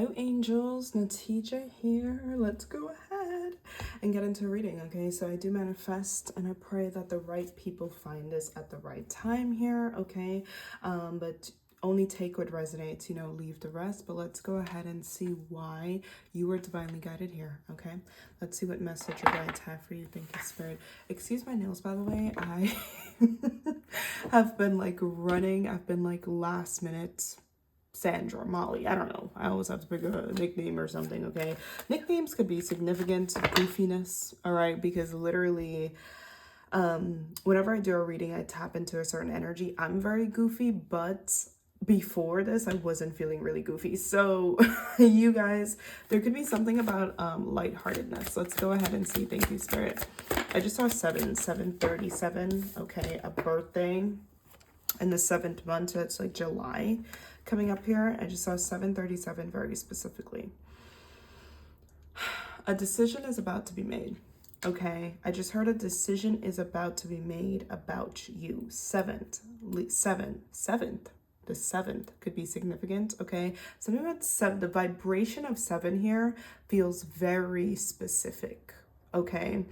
Hello angels, Natija here. Let's go ahead and get into reading, okay? So I do manifest and I pray that the right people find us at the right time here, okay? But only take what resonates, leave the rest. But let's go ahead and see why you were divinely guided here, okay? Let's see what message your guides have for you. Thank you, Spirit. Excuse my nails, by the way. I have been running. I've been last minute Sandra, Molly, I don't know. I always have to pick a nickname or something, okay? Nicknames could be significant goofiness, all right? Because literally, whenever I do a reading, I tap into a certain energy. I'm very goofy, but before this, I wasn't feeling really goofy. So, you guys, there could be something about lightheartedness. Let's go ahead and see. Thank you, Spirit. I just saw 737, okay? A birthday in the 7th month, so it's like July coming up here. I just saw 737 very specifically. A decision is about to be made, okay? I just heard a decision is about to be made about you. Seventh, the 7th could be significant, okay? Something about 7, the vibration of 7 here feels very specific, okay?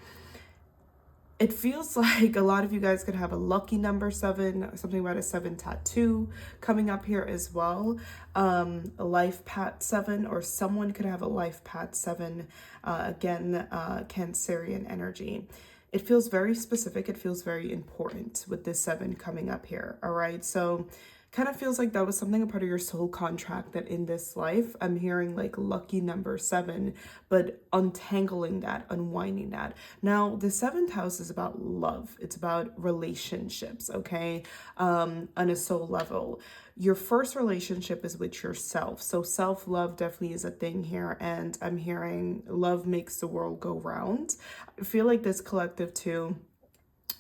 It feels like a lot of you guys could have a lucky number 7, something about a 7 tattoo coming up here as well. A life path 7, or someone could have a life path 7. Again, Cancerian energy. It feels very specific. It feels very important with this 7 coming up here. All right. So kind of feels like that was something a part of your soul contract, that in this life I'm hearing like lucky number 7, but untangling that, unwinding that. Now the 7th house is about love. It's about relationships, okay? On a soul level, your first relationship is with yourself, so self-love definitely is a thing here. And I'm hearing love makes the world go round. I feel like this collective too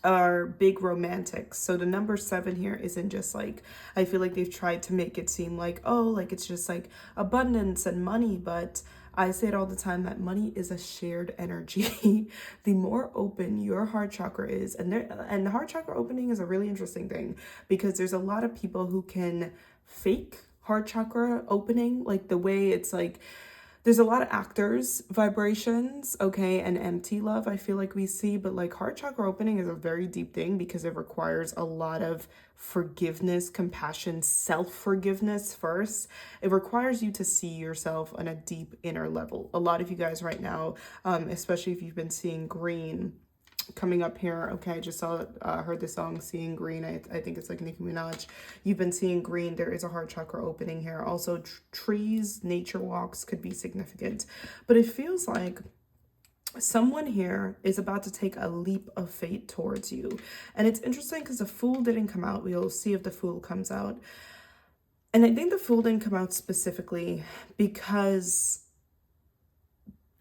are big romantics. So the number 7 here isn't just like, I feel like they've tried to make it seem like, oh, like it's just like abundance and money, but I say it all the time that money is a shared energy. The more open your heart chakra is, and the heart chakra opening is a really interesting thing, because there's a lot of people who can fake heart chakra opening, like the way it's like, there's a lot of actors vibrations, okay, and empty love I feel like we see, but like heart chakra opening is a very deep thing because it requires a lot of forgiveness, compassion, self-forgiveness first. It requires you to see yourself on a deep inner level. A lot of you guys right now, especially if you've been seeing green coming up here, okay, I just saw heard the song Seeing Green. I think it's like Nicki Minaj. You've been seeing green. There is a heart chakra opening here. Also trees, nature walks could be significant, but it feels like someone here is about to take a leap of faith towards you. And it's interesting because the Fool didn't come out. We'll see if the Fool comes out. And I think the Fool didn't come out specifically because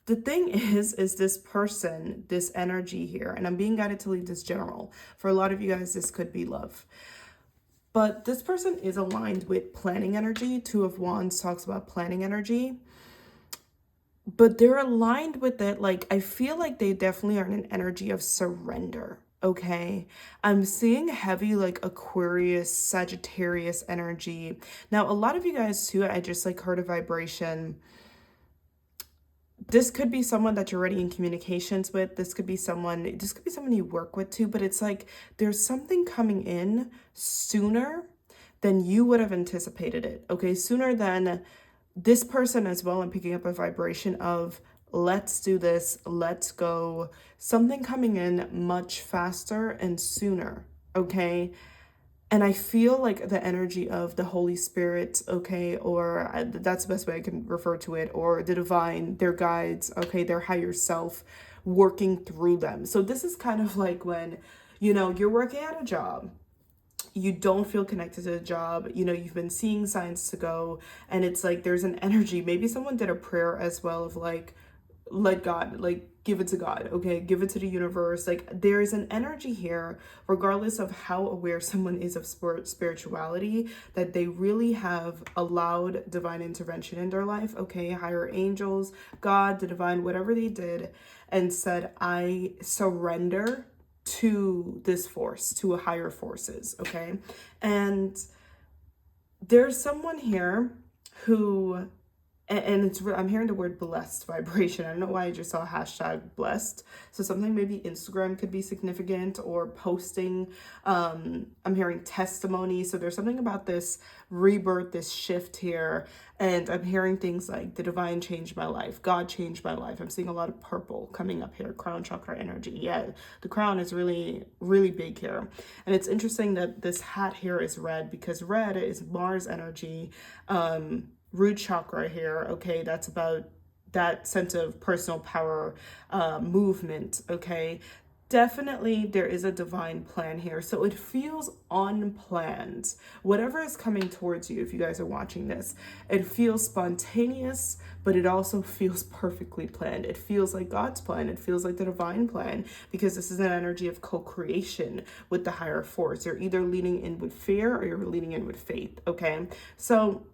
the thing is this person, this energy here, and I'm being guided to leave this general. For a lot of you guys, this could be love. But this person is aligned with planning energy. 2 of Wands talks about planning energy. But they're aligned with it. Like, I feel like they definitely are in an energy of surrender. Okay, I'm seeing heavy like Aquarius, Sagittarius energy. Now, a lot of you guys too, I just like heard a vibration. This could be someone that you're already in communications with. This could be someone you work with too, but it's like there's something coming in sooner than you would have anticipated it. Okay, sooner than this person as well. I'm picking up a vibration of let's do this, let's go. Something coming in much faster and sooner, okay? And I feel like the energy of the Holy Spirit, okay, or that's the best way I can refer to it, or the divine, their guides, okay, their higher self working through them. So this is kind of like when, you're working at a job, you don't feel connected to the job, you've been seeing signs to go, and it's like there's an energy. Maybe someone did a prayer as well of like, let God, like, give it to God, okay? Give it to the universe. Like, there is an energy here, regardless of how aware someone is of spirituality, that they really have allowed divine intervention in their life, okay? Higher angels, God, the divine, whatever they did, and said, I surrender to this force, to a higher forces, okay? And there's someone here who and I'm hearing the word blessed vibration. I don't know why I just saw hashtag blessed. So something maybe Instagram could be significant, or posting. I'm hearing testimony. So there's something about this rebirth, this shift here. And I'm hearing things like the divine changed my life. God changed my life. I'm seeing a lot of purple coming up here. Crown chakra energy. Yeah, the crown is really, really big here. And it's interesting that this hat here is red, because red is Mars energy. Root chakra here, okay, that's about that sense of personal power, movement, okay. Definitely there is a divine plan here, so it feels unplanned. Whatever is coming towards you, if you guys are watching this, it feels spontaneous, but it also feels perfectly planned. It feels like God's plan. It feels like the divine plan, because this is an energy of co-creation with the higher force. You're either leaning in with fear or you're leaning in with faith, okay. So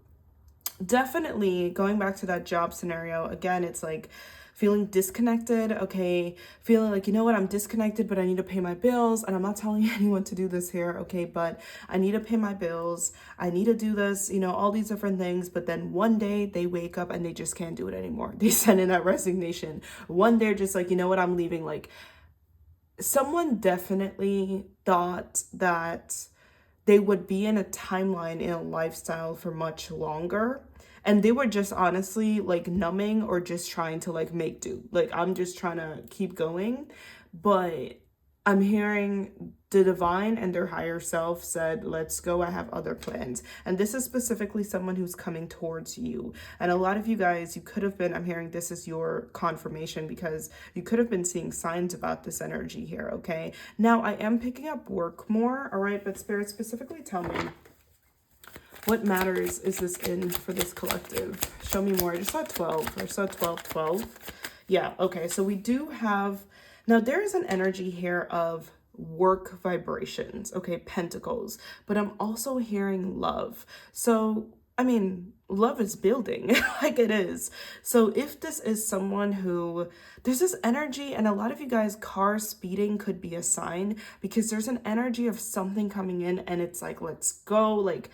definitely going back to that job scenario again, it's like feeling disconnected, okay, feeling like, you know what, I'm disconnected, but I need to pay my bills. And I'm not telling anyone to do this here, okay, but I need to pay my bills, I need to do this, you know, all these different things. But then one day they wake up and they just can't do it anymore. They send in that resignation. One day just like, you know what, I'm leaving. Like, someone definitely thought that they would be in a timeline, in a lifestyle for much longer. And they were just honestly like numbing, or just trying to like make do. Like, I'm just trying to keep going. But I'm hearing the divine and their higher self said, let's go, I have other plans. And this is specifically someone who's coming towards you. And a lot of you guys, you could have been, I'm hearing this is your confirmation, because you could have been seeing signs about this energy here, okay? Now, I am picking up work more, all right? But Spirit, specifically tell me, what matters is this in for this collective? Show me more. I just saw 12. I saw 12, 12. Yeah, okay. So we do have, now there is an energy here of work vibrations, okay, pentacles, but I'm also hearing love. So, I mean, love is building, like it is. So if this is someone who, there's this energy, and a lot of you guys, car speeding could be a sign, because there's an energy of something coming in and it's like, let's go, like,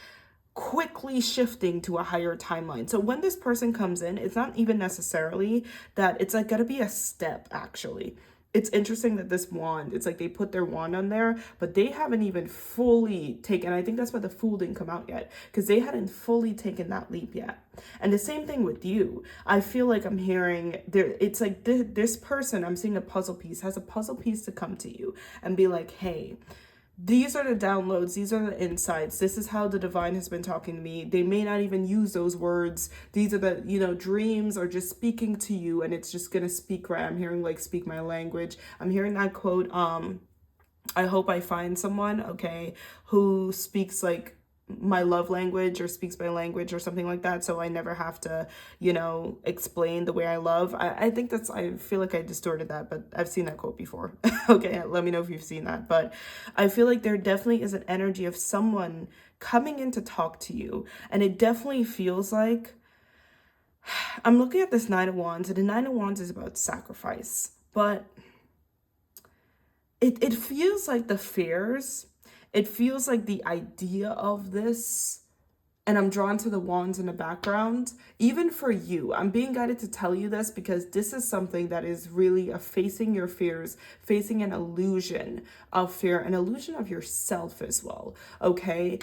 quickly shifting to a higher timeline. So when this person comes in, it's not even necessarily that it's like gotta be a step, actually. It's interesting that this wand, it's like they put their wand on there, but they haven't even fully taken, I think that's why the Fool didn't come out yet, because they hadn't fully taken that leap yet. And the same thing with you. I feel like I'm hearing there, it's like this person, I'm seeing a puzzle piece, has a puzzle piece to come to you and be like, hey, these are the downloads, these are the insights, this is how the divine has been talking to me. They may not even use those words. These are the, you know, dreams are just speaking to you, and it's just gonna speak right. I'm hearing like speak my language. I'm hearing that quote, I hope I find someone, okay, who speaks like my love language, or speaks my language, or something like that, so I never have to, you know, explain the way I love. I think that's, I feel like I distorted that, but I've seen that quote before. Okay, let me know if you've seen that. But I feel like there definitely is an energy of someone coming in to talk to you, and it definitely feels like, I'm looking at this Nine of Wands, and the Nine of Wands is about sacrifice, but it feels like the fears, it feels like the idea of this, and I'm drawn to the wands in the background. Even for you, I'm being guided to tell you this, because this is something that is really a facing your fears, facing an illusion of fear, an illusion of yourself as well, okay?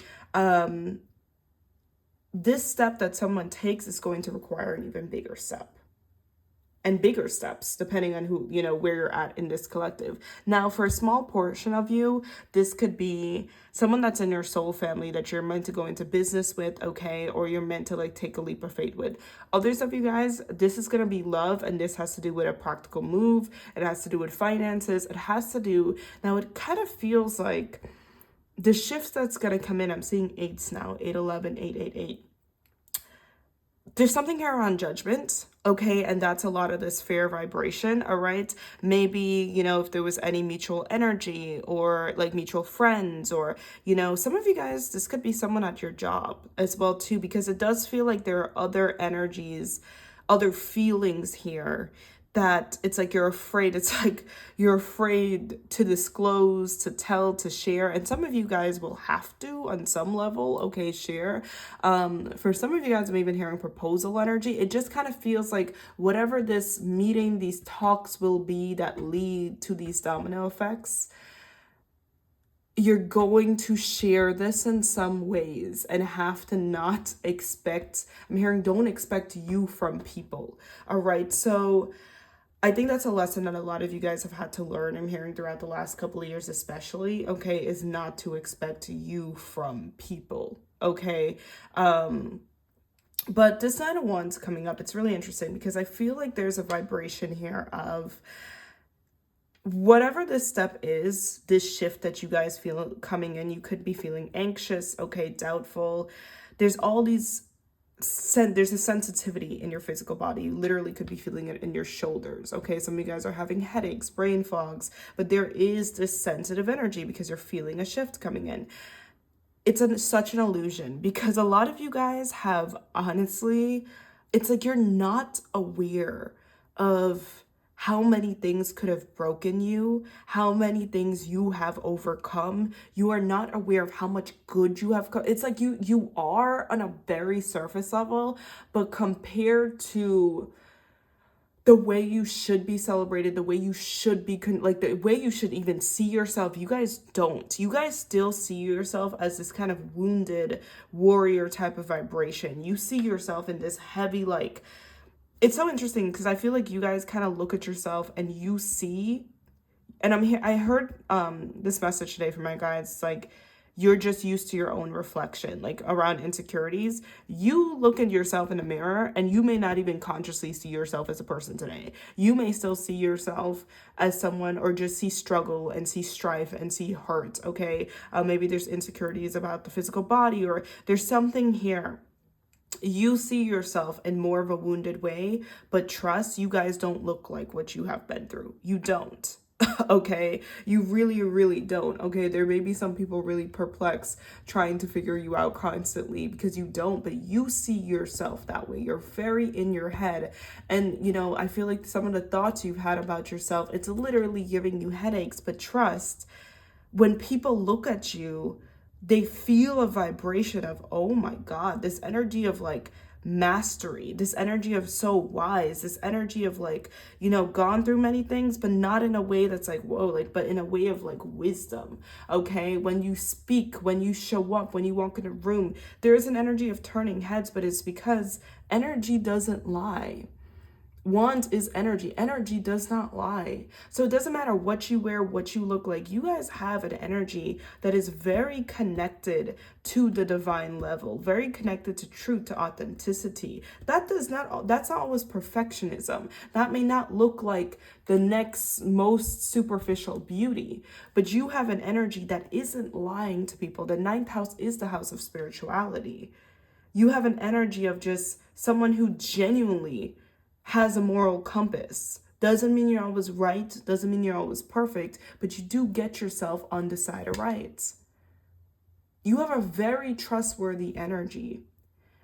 This step that someone takes is going to require an even bigger step, and bigger steps, depending on who, you know, where you're at in this collective. Now, for a small portion of you, this could be someone that's in your soul family that you're meant to go into business with, okay, or you're meant to like take a leap of faith with. Others of you guys, this is gonna be love, and this has to do with a practical move. It has to do with finances. It has to do, now it kind of feels like the shifts that's gonna come in, I'm seeing eights now, 811, 888. There's something here around judgment, okay? And that's a lot of this fear vibration, all right? Maybe, you know, if there was any mutual energy, or like mutual friends, or, you know, some of you guys, this could be someone at your job as well too, because it does feel like there are other energies, other feelings here that it's like you're afraid. It's like you're afraid to disclose, to tell, to share. And some of you guys will have to on some level, okay, share. For some of you guys, I'm even hearing proposal energy. It just kind of feels like whatever this meeting, these talks will be that lead to these domino effects, you're going to share this in some ways and have to not expect, I'm hearing, don't expect you from people. All right. So I think that's a lesson that a lot of you guys have had to learn. I'm hearing throughout the last couple of years, especially, okay, is not to expect you from people. Okay. But this Nine of Wands coming up, it's really interesting because I feel like there's a vibration here of whatever this step is, this shift that you guys feel coming in. You could be feeling anxious, okay, doubtful. There's all these, there's a sensitivity in your physical body. You literally could be feeling it in your shoulders, okay? Some of you guys are having headaches, brain fogs, but there is this sensitive energy because you're feeling a shift coming in. It's such an illusion because a lot of you guys have, honestly, it's like you're not aware of how many things could have broken you, how many things you have overcome. You are not aware of how much good you have. It's like you are on a very surface level, but compared to the way you should be celebrated, the way you should be, like the way you should even see yourself, you guys don't. You guys still see yourself as this kind of wounded warrior type of vibration. You see yourself in this heavy, like, it's so interesting because I feel like you guys kind of look at yourself and you see, and I'm here, I heard this message today from my guides. It's like, you're just used to your own reflection, like around insecurities. You look at yourself in the mirror and you may not even consciously see yourself as a person today. You may still see yourself as someone, or just see struggle and see strife and see hurt, okay? Maybe there's insecurities about the physical body, or there's something here. You see yourself in more of a wounded way, but trust, you guys don't look like what you have been through. You don't. Okay, you really don't. Okay, there may be some people really perplexed trying to figure you out constantly because you don't, but you see yourself that way. You're very in your head, and you know, I feel like some of the thoughts you've had about yourself, it's literally giving you headaches. But trust, when people look at you, they feel a vibration of, oh my God, this energy of like mastery, this energy of so wise, this energy of like, you know, gone through many things, but not in a way that's like, whoa, like, but in a way of like wisdom. Okay. When you speak, when you show up, when you walk in a room, there is an energy of turning heads, but it's because energy doesn't lie. Wand is energy. Energy does not lie. So it doesn't matter what you wear, what you look like. You guys have an energy that is very connected to the divine level, very connected to truth, to authenticity. That's not always perfectionism. That may not look like the next most superficial beauty, but you have an energy that isn't lying to people. The ninth house is the house of spirituality. You have an energy of just someone who genuinely has a moral compass. Doesn't mean you're always right, doesn't mean you're always perfect, but you do get yourself on the side of right. You have a very trustworthy energy.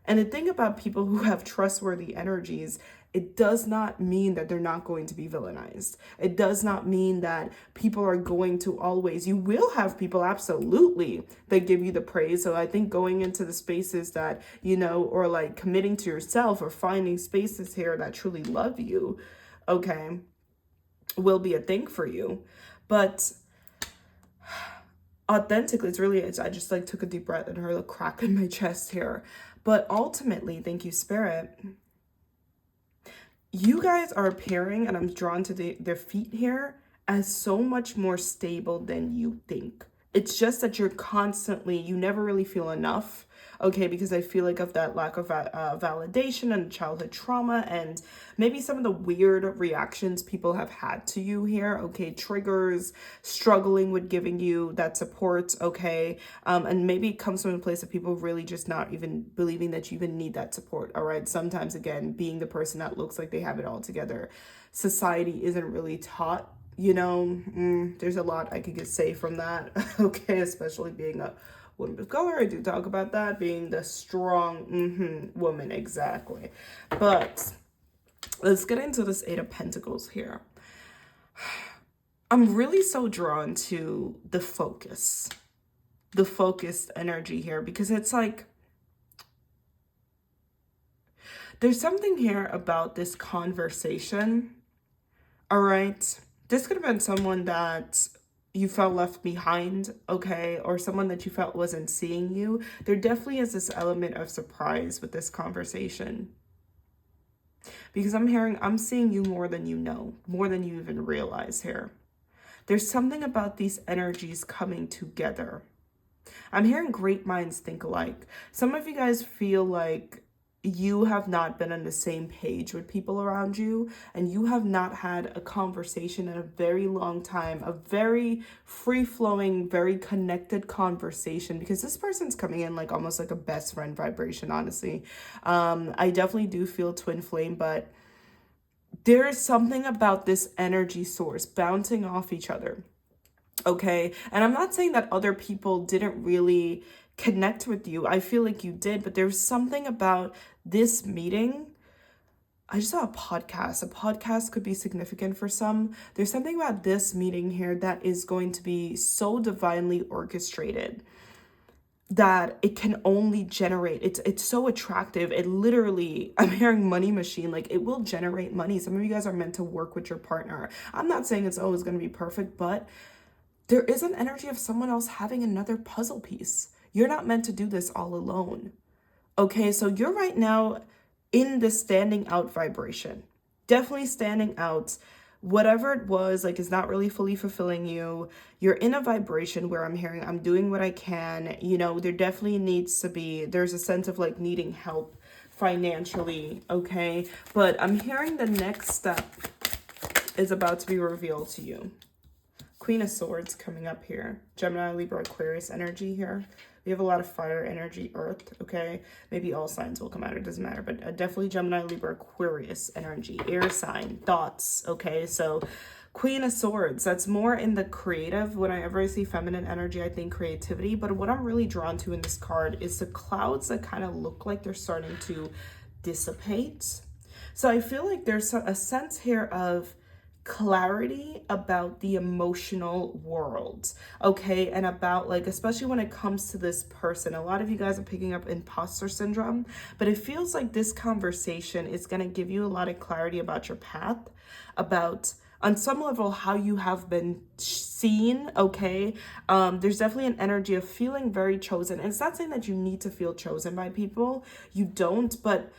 And the thing about people who have trustworthy energies, it does not mean that they're not going to be villainized. It does not mean that people are going to always, you will have people absolutely that give you the praise. So I think going into the spaces that, you know, or like committing to yourself or finding spaces here that truly love you, okay, will be a thing for you. But authentically, I just like took a deep breath and heard a crack in my chest here. But ultimately, thank you, Spirit. You guys are appearing, and I'm drawn to their feet here, as so much more stable than you think. It's just that you're constantly, you never really feel enough, okay? Because I feel like of that lack of validation and childhood trauma, and maybe some of the weird reactions people have had to you here, okay? Triggers, struggling with giving you that support, okay? And maybe it comes from a place of people really just not even believing that you even need that support, all right? Sometimes, again, being the person that looks like they have it all together, society isn't really taught. You know, there's a lot I could say from that, okay, especially being a woman of color. I do talk about that, being the strong woman, exactly. But Let's get into this Eight of Pentacles here. I'm really so drawn to the focused energy here, because it's like, there's something here about this conversation, all right? This could have been someone that you felt left behind, okay? Or someone that you felt wasn't seeing you. There definitely is this element of surprise with this conversation. Because I'm seeing you more than you know, more than you even realize here. There's something about these energies coming together. I'm hearing great minds think alike. Some of you guys feel like you have not been on the same page with people around you, and you have not had a conversation in a very long time, a very free-flowing, very connected conversation, because this person's coming in like almost like a best friend vibration, honestly. I definitely do feel twin flame, but there is something about this energy source bouncing off each other. Okay. And I'm not saying that other people didn't really connect with you. I feel like you did, but there's something about this meeting. I just saw a podcast. A podcast could be significant for some. There's something about this meeting here that is going to be so divinely orchestrated that it can only generate. It's so attractive. It literally, I'm hearing money machine, like it will generate money. Some of you guys are meant to work with your partner. I'm not saying it's always going to be perfect, but there is an energy of someone else having another puzzle piece. You're not meant to do this all alone. Okay, so you're right now in the standing out vibration. Definitely standing out. Whatever it was, like, is not really fully fulfilling you. You're in a vibration where I'm hearing, I'm doing what I can. You know, there definitely needs to be, there's a sense of like needing help financially, okay? But I'm hearing the next step is about to be revealed to you. Queen of Swords coming up here. Gemini, Libra, Aquarius energy here. We have a lot of fire energy, earth, okay? Maybe all signs will come out, it doesn't matter. But definitely Gemini, Libra, Aquarius energy. Air sign, thoughts, okay? So Queen of Swords, that's more in the creative. Whenever I see feminine energy, I think creativity. But what I'm really drawn to in this card is the clouds that kind of look like they're starting to dissipate. So I feel like there's a sense here of clarity about the emotional world, okay? And about, like, especially when it comes to this person, a lot of you guys are picking up imposter syndrome, but it feels like this conversation is going to give you a lot of clarity about your path, about on some level how you have been seen, okay? There's definitely an energy of feeling very chosen. And it's not saying that you need to feel chosen by people, you don't, but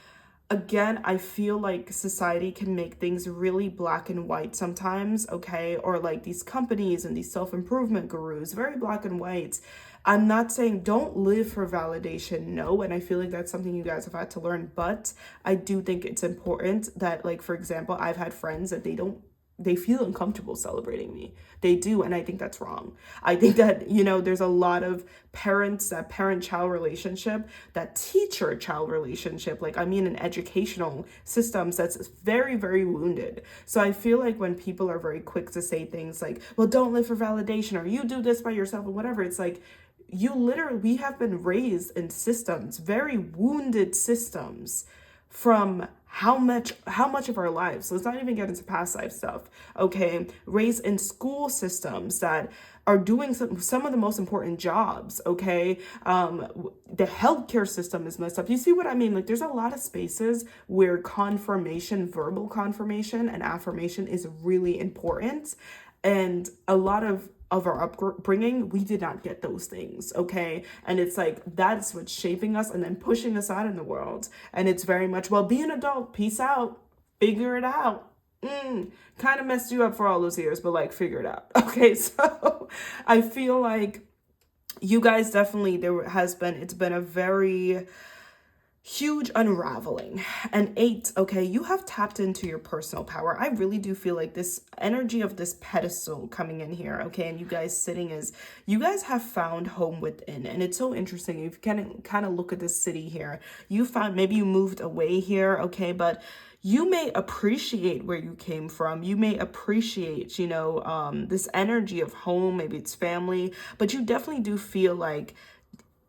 again, I feel like society can make things really black and white sometimes, okay? Or like these companies and these self-improvement gurus, very black and white. I'm not saying don't live for validation, no, and I feel like that's something you guys have had to learn, but I do think it's important that, like, for example, I've had friends that they feel uncomfortable celebrating me. They do, and I think that's wrong. I think that, you know, there's a lot of parents, that parent-child relationship, that teacher-child relationship, like, I mean, in educational systems, that's very, very wounded. So I feel like when people are very quick to say things like, well, don't live for validation, or you do this by yourself, or whatever, it's like, we have been raised in systems, very wounded systems, from how much of our lives. So let's not even get into past life stuff, okay? Raised in school systems that are doing some of the most important jobs, okay? The healthcare system is messed up. You see what I mean? Like, there's a lot of spaces where confirmation, verbal confirmation and affirmation is really important. And a lot of our upbringing, we did not get those things, okay? And it's like, that's what's shaping us and then pushing us out in the world. And it's very much, well, be an adult, peace out, figure it out. Kind of messed you up for all those years, but like, figure it out. Okay, so I feel like you guys definitely, it's been a very huge unraveling. And 8, okay, you have tapped into your personal power. I really do feel like this energy of this pedestal coming in here, okay, and you guys sitting you guys have found home within. And it's so interesting. You can kind of look at this city here. You found, maybe you moved away here, okay, but you may appreciate where you came from. You may appreciate, you know, this energy of home, maybe it's family, but you definitely do feel like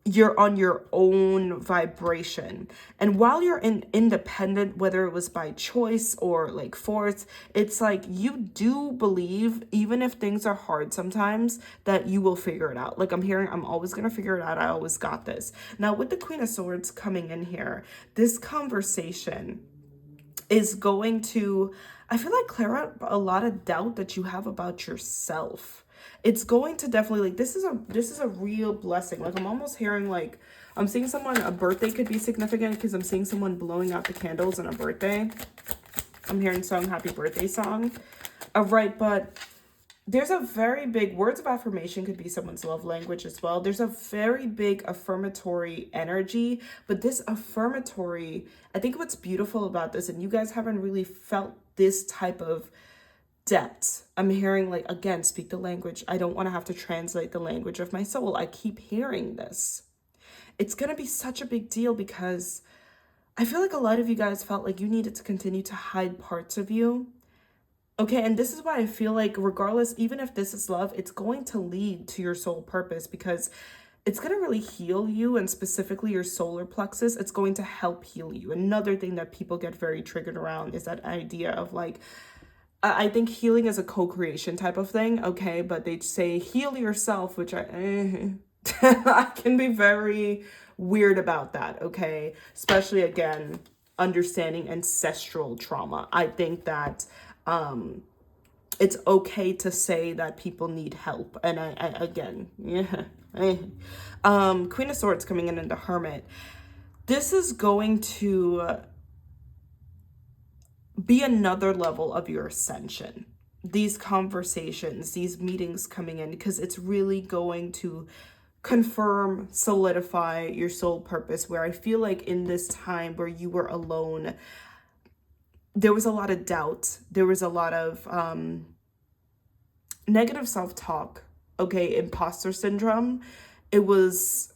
you're on your own vibration. And while you're independent, whether it was by choice or like force, it's like you do believe, even if things are hard sometimes, that you will figure it out. Like I'm hearing, I'm always gonna figure it out. I always got this. Now with the Queen of Swords coming in here, this conversation is going to, I feel like, clear out a lot of doubt that you have about yourself. It's going to definitely, like, this is a real blessing. Like I'm almost hearing, like, I'm seeing someone, a birthday could be significant because I'm seeing someone blowing out the candles on a birthday. I'm hearing song, happy birthday song. All right, but there's a very big, words of affirmation could be someone's love language as well. There's a very big affirmatory energy, but this affirmatory, I think what's beautiful about this, and you guys haven't really felt this type of depth. I'm hearing, like, again, speak the language. I don't want to have to translate the language of my soul. I keep hearing this. It's going to be such a big deal because I feel like a lot of you guys felt like you needed to continue to hide parts of you. Okay, and this is why I feel like regardless, even if this is love, it's going to lead to your soul purpose because it's going to really heal you, and specifically your solar plexus. It's going to help heal you. Another thing that people get very triggered around is that idea of, like, I think healing is a co-creation type of thing, okay? But they say heal yourself, which I can be very weird about that, okay? Especially, again, understanding ancestral trauma. I think that it's okay to say that people need help. And I again, yeah. Queen of Swords coming in the Hermit. This is going to be another level of your ascension. These conversations, these meetings coming in, because it's really going to confirm, solidify your soul purpose, where I feel like in this time where you were alone, there was a lot of doubt. There was a lot of negative self-talk, okay, imposter syndrome. It was,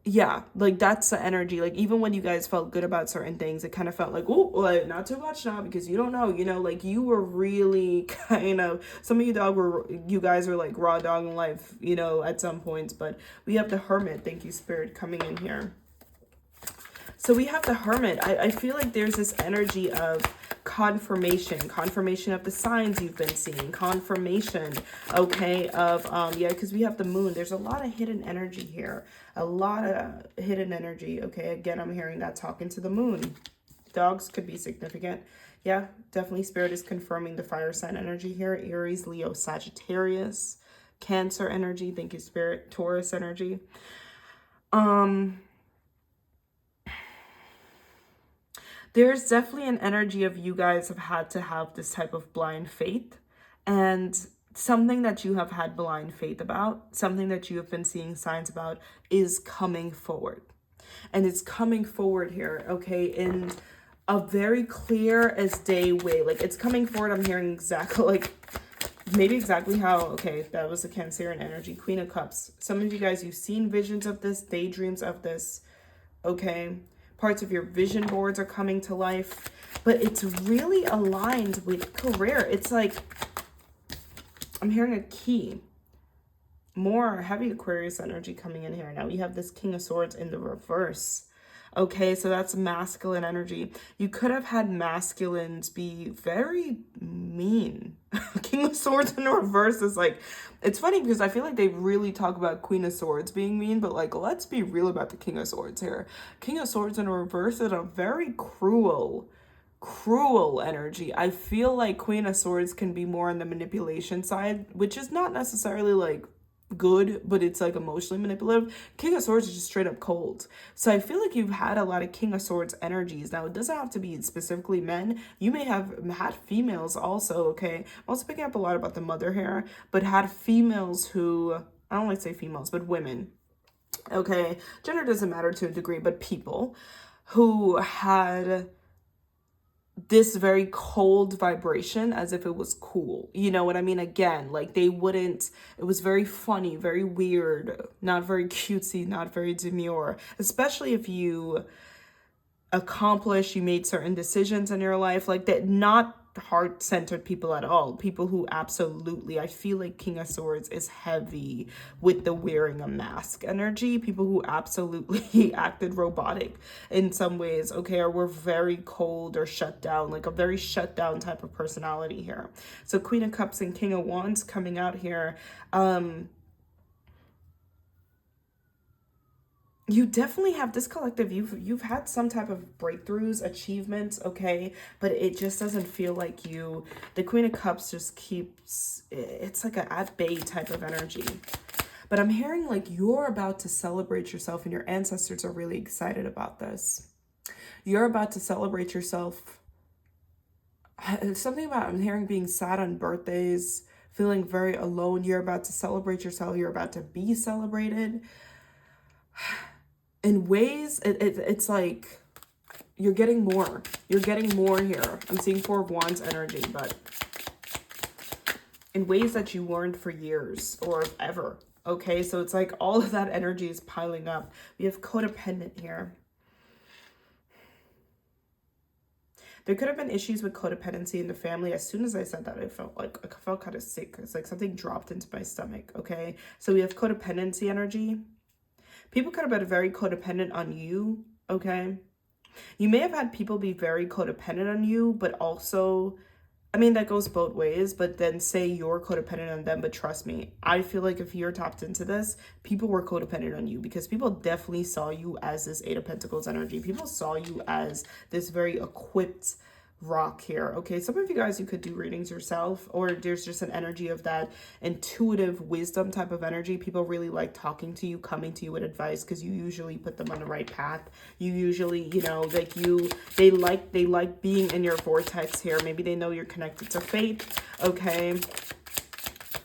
yeah, like that's the energy. Like even when you guys felt good about certain things, it kind of felt like, oh, like, not too much now because you don't know, like you were really kind of, some of you guys were like raw dogging life, at some points. But we have the Hermit, thank you Spirit, coming in here. So we have the Hermit. I feel like there's this energy of confirmation of the signs you've been seeing, confirmation, okay, of, yeah, because we have the Moon. There's a lot of hidden energy here, a lot of hidden energy, okay? Again, I'm hearing that talking to the Moon. Dogs could be significant. Yeah, definitely Spirit is confirming the fire sign energy here. Aries, Leo, Sagittarius, Cancer energy. Thank you, Spirit. Taurus energy. There's definitely an energy of you guys have had to have this type of blind faith, and something that you have had blind faith about, something that you have been seeing signs about, is coming forward. And it's coming forward here, okay, in a very clear as day way. Like it's coming forward, I'm hearing exactly, like maybe exactly how, okay, that was the Cancerian energy, Queen of Cups. Some of you guys, you've seen visions of this, daydreams of this, okay? Parts of your vision boards are coming to life, but it's really aligned with career. It's like, I'm hearing a key. More heavy Aquarius energy coming in here. Now we have this King of Swords in the reverse. Okay, so that's masculine energy. You could have had masculines be very mean. King of Swords in reverse is like, it's funny because I feel like they really talk about Queen of Swords being mean, but like, let's be real about the King of Swords here. King of Swords in reverse is a very cruel energy. I feel like Queen of Swords can be more on the manipulation side, which is not necessarily like good, but it's like emotionally manipulative. King of Swords is just straight up cold. So I feel like you've had a lot of King of Swords energies. Now it doesn't have to be specifically men. You may have had females also, okay? I'm also picking up a lot about the mother here, but had females who, I don't like to say females, but women, okay? Gender doesn't matter to a degree, but people who had this very cold vibration as if it was cool. You know what I mean? Again, like they wouldn't, it was very funny, very weird, not very cutesy, not very demure, especially if you accomplished, you made certain decisions in your life like that, not heart-centered people at all. People who absolutely, I feel like King of Swords is heavy with the wearing a mask energy. People who absolutely acted robotic in some ways, okay, or were very cold or shut down, like a very shut down type of personality here. So Queen of Cups and King of Wands coming out here. You definitely have this collective, you've had some type of breakthroughs, achievements, okay, but it just doesn't feel like you. The Queen of Cups just keeps, it's like a at bay type of energy. But I'm hearing like you're about to celebrate yourself, and your ancestors are really excited about this. You're about to celebrate yourself. Something about, I'm hearing being sad on birthdays, feeling very alone. You're about to celebrate yourself. You're about to be celebrated. In ways, it's like you're getting more. You're getting more here. I'm seeing Four of Wands energy, but in ways that you weren't for years or ever. Okay, so it's like all of that energy is piling up. We have codependent here. There could have been issues with codependency in the family. As soon as I said that, I felt kind of sick. It's like something dropped into my stomach, okay? So we have codependency energy. People could have been very codependent on you, okay? You may have had people be very codependent on you, but also, I mean, that goes both ways, but then say you're codependent on them, but trust me, I feel like if you're tapped into this, people were codependent on you because people definitely saw you as this Eight of Pentacles energy. People saw you as this very equipped rock here, okay? Some of you guys, you could do readings yourself, or there's just an energy of that intuitive wisdom type of energy. People really like talking to you, coming to you with advice, because you usually put them on the right path. You usually, you know, like they like being in your vortex here. Maybe they know you're connected to fate, okay?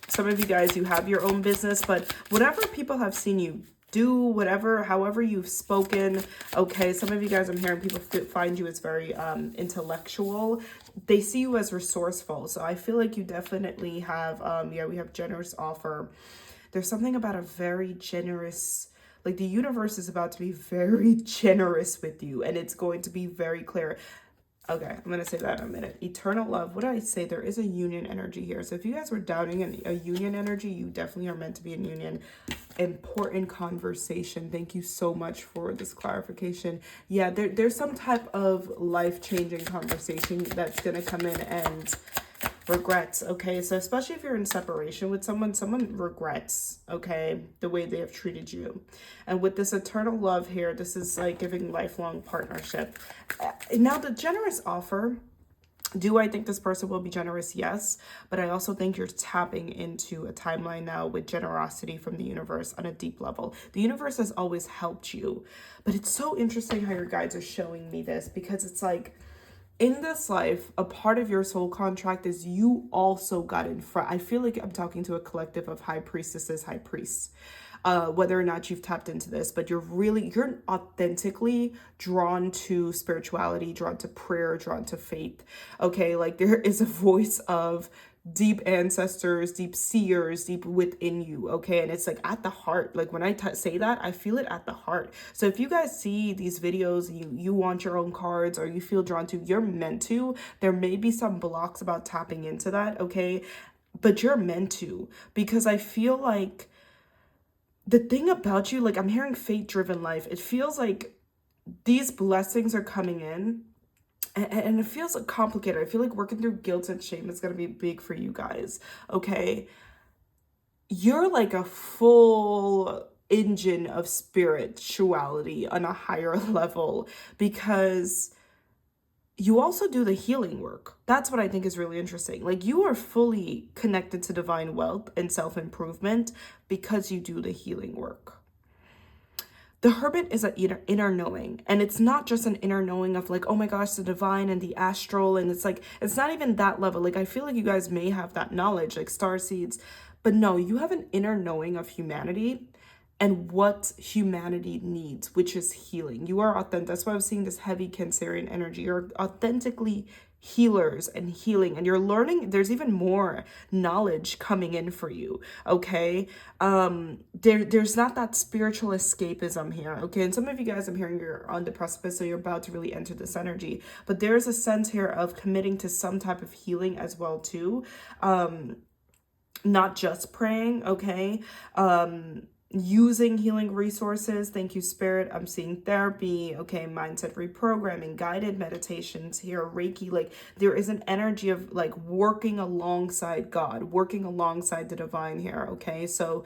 Some of you guys, you have your own business, but whatever people have seen you do, whatever, however you've spoken, okay, some of you guys, I'm hearing people find you as very intellectual. They see you as resourceful. So I feel like you definitely have, yeah, we have generous offer. There's something about a very generous, like the universe is about to be very generous with you, and it's going to be very clear. Okay, I'm going to say that in a minute. Eternal love. What did I say? There is a union energy here. So if you guys were doubting a union energy, you definitely are meant to be in union. Important conversation. Thank you so much for this clarification. Yeah, there's some type of life-changing conversation that's going to come in, and regrets, okay? So especially if you're in separation with someone regrets, okay, the way they have treated you. And with this eternal love here, this is like giving lifelong partnership. Now, the generous offer, do I think this person will be generous? Yes. But I also think you're tapping into a timeline now with generosity from the universe on a deep level. The universe has always helped you. But it's so interesting how your guides are showing me this, because it's like, in this life, a part of your soul contract is you also got in front. I feel like I'm talking to a collective of high priestesses, high priests. Whether or not you've tapped into this, but you're authentically drawn to spirituality, drawn to prayer, drawn to faith. Okay, like there is a voice of deep ancestors, deep seers, deep within you, okay? And it's like at the heart. Like when I say that, I feel it at the heart. So if you guys see these videos, you want your own cards, or you feel drawn to, you're meant to. There may be some blocks about tapping into that, okay? But you're meant to, because I feel like the thing about you, like I'm hearing fate-driven life. It feels like these blessings are coming in, and it feels like complicated. I feel like working through guilt and shame is going to be big for you guys, okay? You're like a full engine of spirituality on a higher level, because you also do the healing work. That's what I think is really interesting. Like you are fully connected to divine wealth and self-improvement because you do the healing work. The Hermit is an inner knowing, and it's not just an inner knowing of like, oh my gosh, the divine and the astral, and it's like, it's not even that level. Like I feel like you guys may have that knowledge, like star seeds, but no, you have an inner knowing of humanity and what humanity needs, which is healing. You are authentic. That's why I was seeing this heavy Cancerian energy. You're authentically healers and healing, and you're learning. There's even more knowledge coming in for you, okay? There's not that spiritual escapism here, okay? And some of you guys, I'm hearing you're on the precipice, so you're about to really enter this energy, but there's a sense here of committing to some type of healing as well too. Not just praying, okay? Using healing resources. Thank you, Spirit. I'm seeing therapy, okay? Mindset reprogramming, guided meditations here, Reiki. Like, there is an energy of like working alongside God, working alongside the divine here, okay? So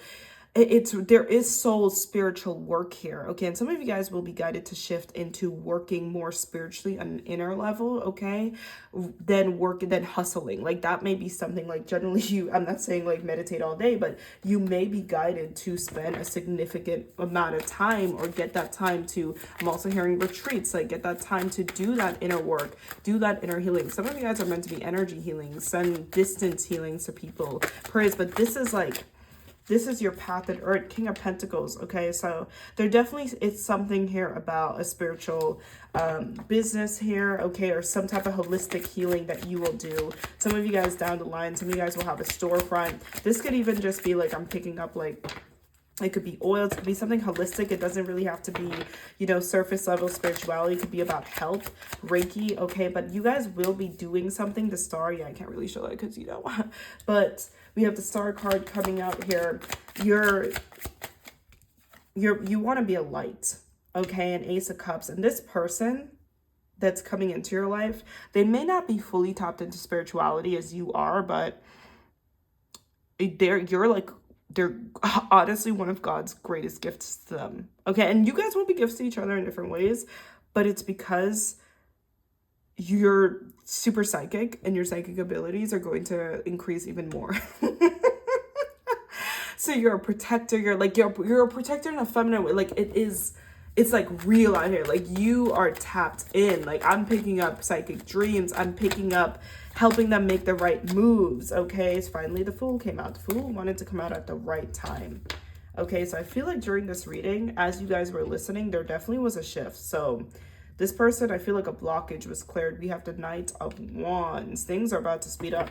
there is soul spiritual work here, okay? And some of you guys will be guided to shift into working more spiritually on an inner level, okay? Than hustling. Like, that may be something like, generally, I'm not saying like meditate all day, but you may be guided to spend a significant amount of time, or get that time to, I'm also hearing retreats, like get that time to do that inner work, do that inner healing. Some of you guys are meant to be energy healing, send distance healings to people, prayers, but this is your path at Earth, King of Pentacles, okay? So there definitely is something here about a spiritual business here, okay? Or some type of holistic healing that you will do. Some of you guys down the line, some of you guys will have a storefront. This could even just be like, I'm picking up like, it could be oils, it could be something holistic. It doesn't really have to be, you know, surface level spirituality. It could be about health, Reiki, okay? But you guys will be doing something. The star, yeah, I can't really show that because, you know, but we have the star card coming out here. You want to be a light, okay? An Ace of Cups. And this person that's coming into your life, they may not be fully tapped into spirituality as you are, but they're honestly one of God's greatest gifts to them, okay? And you guys will be gifts to each other in different ways, but it's because you're super psychic and your psychic abilities are going to increase even more. So you're a protector, you're a protector in a feminine way. Like, it's like real out here. Like, you are tapped in. Like, I'm picking up psychic dreams. I'm picking up helping them make the right moves, okay? So finally the Fool came out. The Fool wanted to come out at the right time, okay? So I feel like during this reading, as you guys were listening, there definitely was a shift. So this person, I feel like a blockage was cleared. We have the Knight of Wands. Things are about to speed up.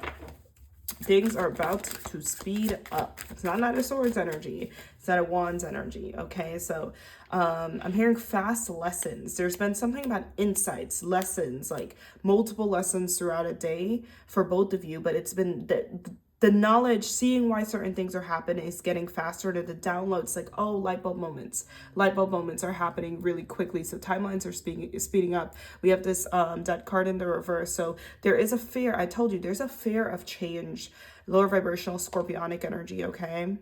Things are about to speed up. It's not Knight of Swords energy. It's Knight of Wands energy, okay? So I'm hearing fast lessons. There's been something about insights, lessons, like multiple lessons throughout a day for both of you, but it's been the knowledge, seeing why certain things are happening is getting faster to the downloads. Like, oh, light bulb moments are happening really quickly. So timelines are speeding up. We have this that card in the reverse. So there is a fear. I told you there's a fear of change, lower vibrational scorpionic energy, okay?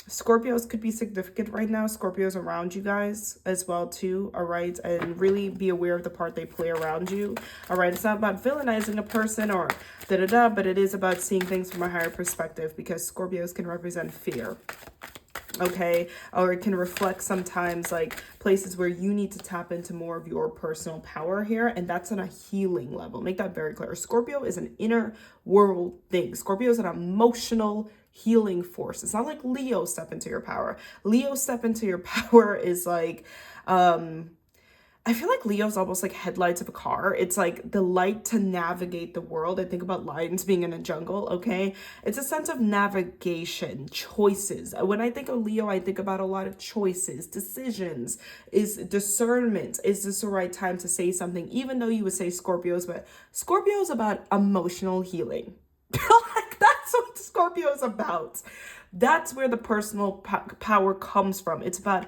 Scorpios could be significant right now. Scorpios around you guys as well too, all right? And really be aware of the part they play around you, all right? It's not about villainizing a person or da-da-da, but it is about seeing things from a higher perspective, because Scorpios can represent fear, okay? Or it can reflect sometimes like places where you need to tap into more of your personal power here, and that's on a healing level. Make that very clear. Scorpio is an inner world thing. Scorpio is an emotional healing force. It's not like Leo step into your power. Leo step into your power is like I feel like Leo's almost like headlights of a car. It's like the light to navigate the world. I think about lions being in a jungle, okay? It's a sense of navigation, choices. When I think of Leo, I think about a lot of choices, decisions, is discernment. Is this the right time to say something? Even though you would say Scorpios, but Scorpio's about emotional healing. Like, that's what Scorpio's about. That's where the personal power comes from. It's about,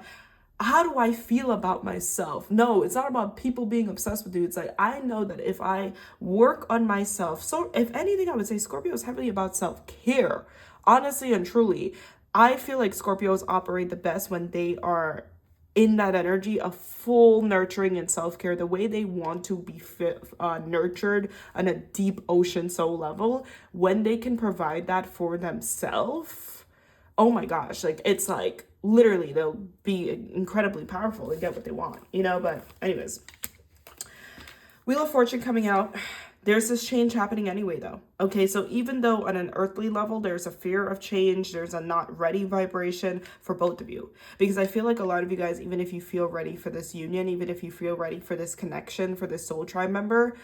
how do I feel about myself? No, it's not about people being obsessed with you. It's like, I know that if I work on myself, so if anything, I would say Scorpio is heavily about self-care. Honestly and truly, I feel like Scorpios operate the best when they are in that energy of full nurturing and self-care, the way they want to be nurtured on a deep ocean soul level. When they can provide that for themselves, oh my gosh, like, it's like literally they'll be incredibly powerful and get what they want, you know? But anyways, Wheel of Fortune coming out. There's this change happening anyway, though. Okay, so even though on an earthly level, there's a fear of change, there's a not ready vibration for both of you. Because I feel like a lot of you guys, even if you feel ready for this union, even if you feel ready for this connection, for this soul tribe member,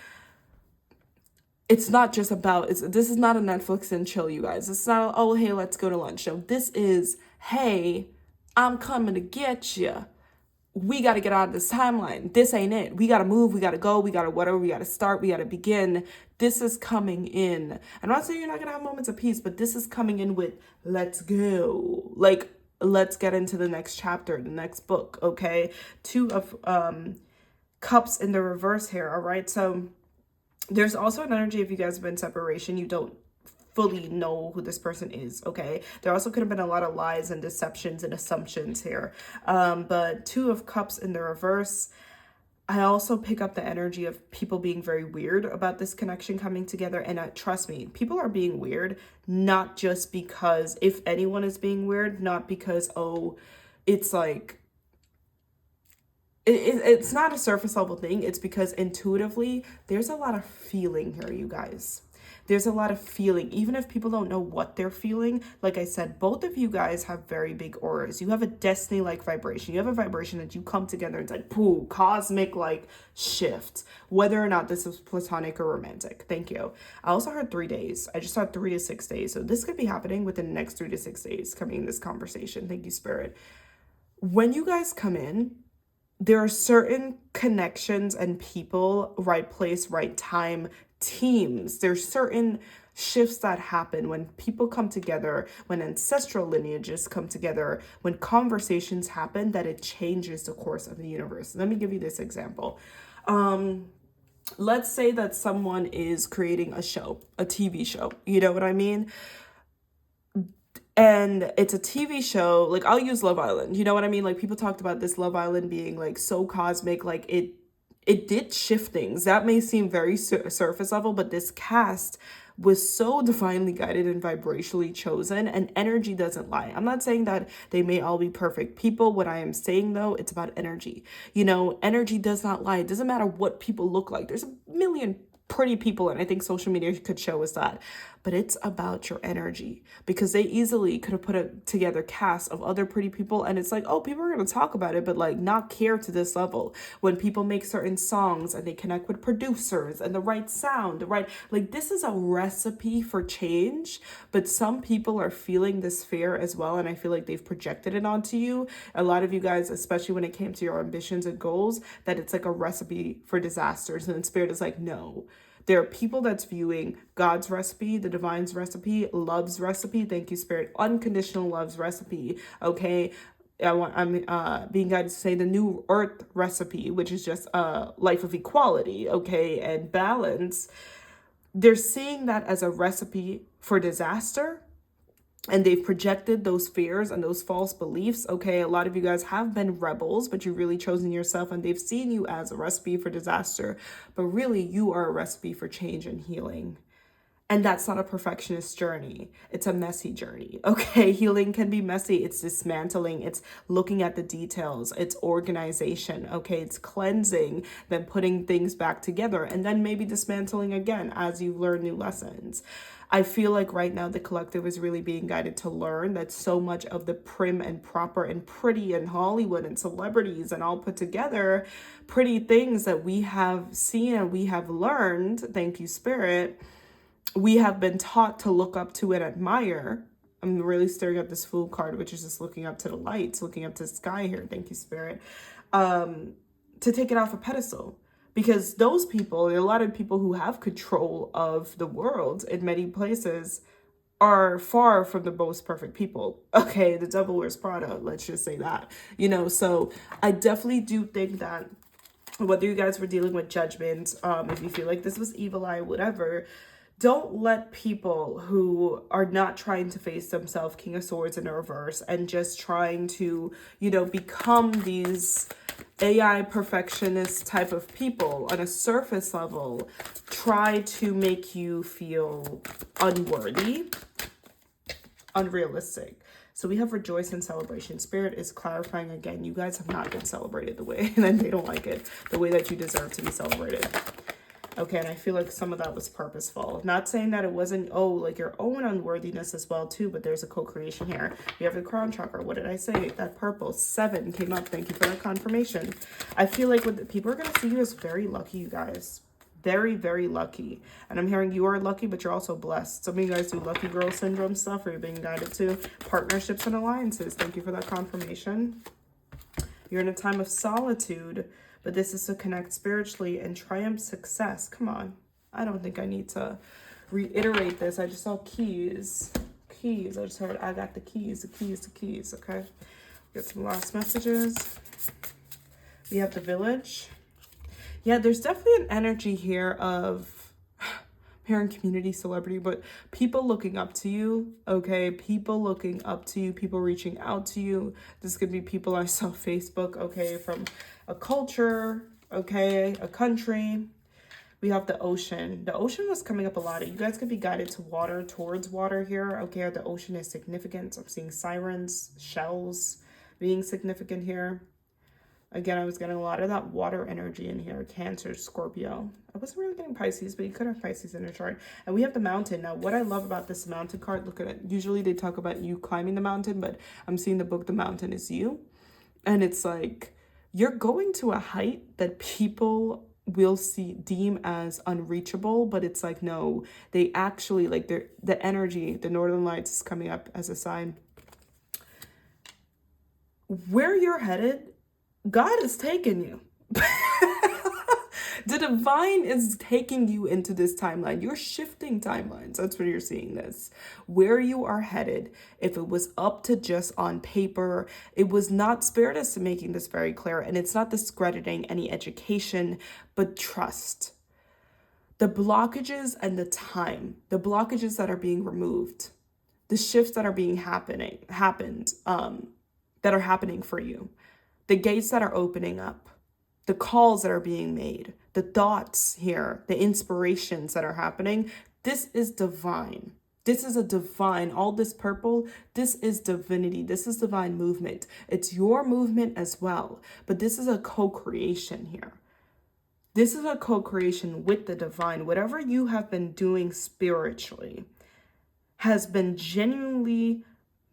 it's not just about, this is not a Netflix and chill, you guys. It's not, oh, hey, let's go to lunch. No, this is, hey, I'm coming to get you. We got to get out of this timeline. This ain't it. We got to move. We got to go. We got to whatever. We got to start. We got to begin. This is coming in. I'm not saying you're not going to have moments of peace, but this is coming in with, let's go. Like, let's get into the next chapter, the next book, okay? 2 of Cups in the reverse here, all right? So there's also an energy, if you guys have been in separation, you don't fully know who this person is, okay? There also could have been a lot of lies and deceptions and assumptions here. But 2 of Cups in the reverse, I also pick up the energy of people being very weird about this connection coming together. And trust me, people are being weird, not just because, if anyone is being weird, not because, oh, it's like, it's not a surface level thing. It's because intuitively, there's a lot of feeling here, you guys. There's a lot of feeling, even if people don't know what they're feeling. Like I said, both of you guys have very big auras. You have a destiny-like vibration. You have a vibration that you come together and it's like, pooh, cosmic like shift, whether or not this is platonic or romantic. Thank you. I also heard 3 days. I just thought 3 to 6 days. So this could be happening within the next 3 to 6 days coming in this conversation. Thank you, Spirit. When you guys come in, there are certain connections and people, right place, right time, teams. There's certain shifts that happen when people come together, when ancestral lineages come together, when conversations happen, that it changes the course of the universe. Let me give you this example. Let's say that someone is creating a show, a TV show. You know what I mean? And it's a TV show, like I'll use Love Island. You know what I mean? Like people talked about this Love Island being like so cosmic, like it did shift things. That may seem very surface level, but this cast was so divinely guided and vibrationally chosen, and energy doesn't lie. I'm not saying that they may all be perfect people. What I am saying though, it's about energy. You know, energy does not lie. It doesn't matter what people look like. There's a million pretty people, and I think social media could show us that, but it's about your energy, because they easily could have put a together cast of other pretty people and it's like, oh, people are going to talk about it, but like not care to this level. When people make certain songs and they connect with producers and the right sound, the right, like this is a recipe for change, but some people are feeling this fear as well, and I feel like they've projected it onto you. A lot of you guys, especially when it came to your ambitions and goals, that it's like a recipe for disasters, and Spirit is like, no. There are people that's viewing God's recipe, the divine's recipe, love's recipe. Thank you, Spirit. Unconditional love's recipe. Okay. I'm being guided to say the new earth recipe, which is just a life of equality. Okay. And balance. They're seeing that as a recipe for disaster. And they've projected those fears and those false beliefs. Okay, a lot of you guys have been rebels, but you've really chosen yourself, and they've seen you as a recipe for disaster. But really, you are a recipe for change and healing. And that's not a perfectionist journey. It's a messy journey. Okay, healing can be messy. It's dismantling. It's looking at the details. It's organization. Okay, it's cleansing, then putting things back together, and then maybe dismantling again as you learn new lessons. I feel like right now the collective is really being guided to learn that so much of the prim and proper and pretty and Hollywood and celebrities and all put together pretty things that we have seen and we have learned, thank you, Spirit, we have been taught to look up to and admire. I'm really staring at this Fool card, which is just looking up to the lights, looking up to the sky here, thank you, Spirit, to take it off a pedestal. Because those people, a lot of people who have control of the world in many places, are far from the most perfect people. Okay, the devil wears Prada, let's just say that. You know, so I definitely do think that whether you guys were dealing with judgment, if you feel like this was evil eye, whatever, don't let people who are not trying to face themselves, King of Swords in a reverse, and just trying to, you know, become these AI perfectionist type of people on a surface level, try to make you feel unworthy, unrealistic. So we have rejoice and celebration. Spirit is clarifying again, you guys have not been celebrated the way, and they don't like it, the way that you deserve to be celebrated. Okay, and I feel like some of that was purposeful. Not saying that it wasn't, oh, like your own unworthiness as well too, but there's a co-creation here. We have the crown chakra. What did I say? That purple 7 came up. Thank you for that confirmation. I feel like people are going to see you as very lucky, you guys. Very, very lucky. And I'm hearing you are lucky, but you're also blessed. Some of you guys do lucky girl syndrome stuff, or you're being guided to partnerships and alliances. Thank you for that confirmation. You're in a time of solitude, but this is to connect spiritually and triumph success. Come on. I don't think I need to reiterate this. I just saw keys. Keys. I just heard I got the keys, the keys, the keys. Okay. Get some last messages. We have the village. Yeah, there's definitely an energy here of, I'm hearing community celebrity, but people looking up to you, okay? People looking up to you, people reaching out to you. This could be people I saw Facebook, okay, from a culture, okay, a country. We have the ocean. The ocean was coming up a lot. You guys could be guided to water, towards water here, okay? The ocean is significant. I'm seeing sirens, shells being significant here. Again, I was getting a lot of that water energy in here. Cancer, Scorpio. I wasn't really getting Pisces, but you could have Pisces in your chart. And we have the mountain. Now, what I love about this mountain card, look at it. Usually they talk about you climbing the mountain, but I'm seeing the book, The Mountain Is You. And it's like, you're going to a height that people will deem as unreachable, but it's like, no, they actually, like, the energy, the Northern Lights is coming up as a sign. Where you're headed, God is taking you. The divine is taking you into this timeline. You're shifting timelines. That's what you're seeing this. Where you are headed, if it was up to just on paper, it was not. Spirit is making this very clear, and it's not discrediting any education, but trust. The blockages and the time, the blockages that are being removed, the shifts that are being that are happening for you. The gates that are opening up, the calls that are being made, the thoughts here, the inspirations that are happening. This is divine. This is a divine, all this purple, this is divinity. This is divine movement. It's your movement as well, but this is a co-creation here. This is a co-creation with the divine. Whatever you have been doing spiritually has been genuinely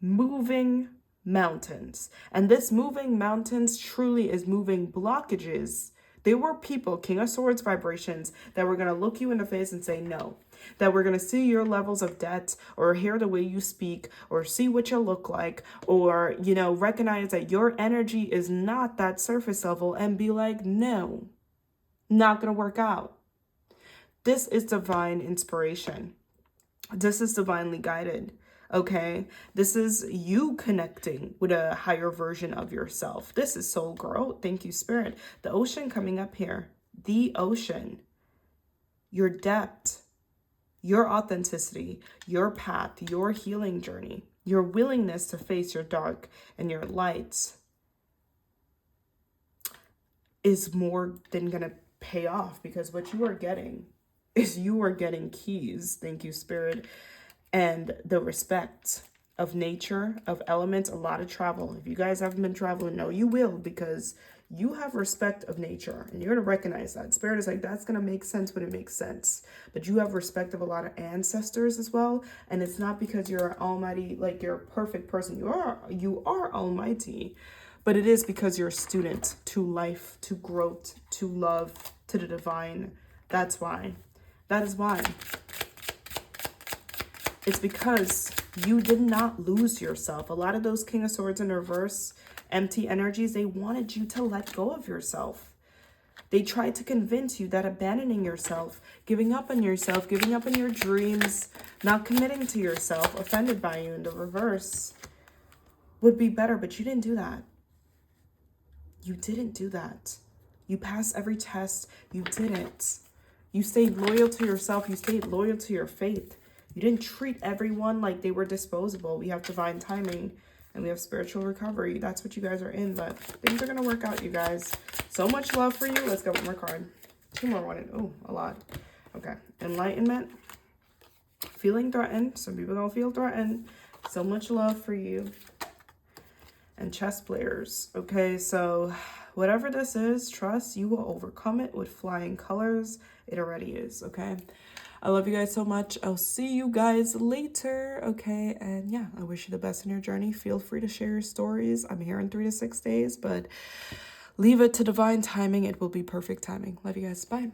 moving mountains. And this moving mountains truly is moving blockages. There were people, King of Swords vibrations, that were going to look you in the face and say no. That we're going to see your levels of debt, or hear the way you speak, or see what you look like, or, you know, recognize that your energy is not that surface level and be like, no, not going to work out. This is divine inspiration. This is divinely guided. Okay, this is you connecting with a higher version of yourself. This is soul growth. Thank you, Spirit. The ocean coming up here. The ocean. Your depth. Your authenticity. Your path. Your healing journey. Your willingness to face your dark and your lights is more than going to pay off, because what you are getting is you are getting keys. Thank you, Spirit. And the respect of nature, of elements, a lot of travel. If you guys haven't been traveling, no, you will, because you have respect of nature, and you're going to recognize that. Spirit is like, that's going to make sense when it makes sense. But you have respect of a lot of ancestors as well. And it's not because you're an almighty, like you're a perfect person. You are almighty, but it is because you're a student to life, to growth, to love, to the divine. That's why. That is why. It's because you did not lose yourself. A lot of those King of Swords in reverse, empty energies, they wanted you to let go of yourself. They tried to convince you that abandoning yourself, giving up on yourself, giving up on your dreams, not committing to yourself, offended by you in the reverse, would be better. But you didn't do that. You didn't do that. You passed every test. You didn't. You stayed loyal to yourself. You stayed loyal to your faith. You didn't treat everyone like they were disposable. We have divine timing and we have spiritual recovery. That's what you guys are in, but things are going to work out, you guys. So much love for you. Let's go one more card. Two more. Oh, a lot. Okay. Enlightenment. Feeling threatened. Some people don't feel threatened. So much love for you. And chess players. Okay, so whatever this is, trust you will overcome it with flying colors. It already is, okay? I love you guys so much. I'll see you guys later, okay? And yeah, I wish you the best in your journey. Feel free to share your stories. I'm here in 3 to 6 days, but leave it to divine timing. It will be perfect timing. Love you guys. Bye.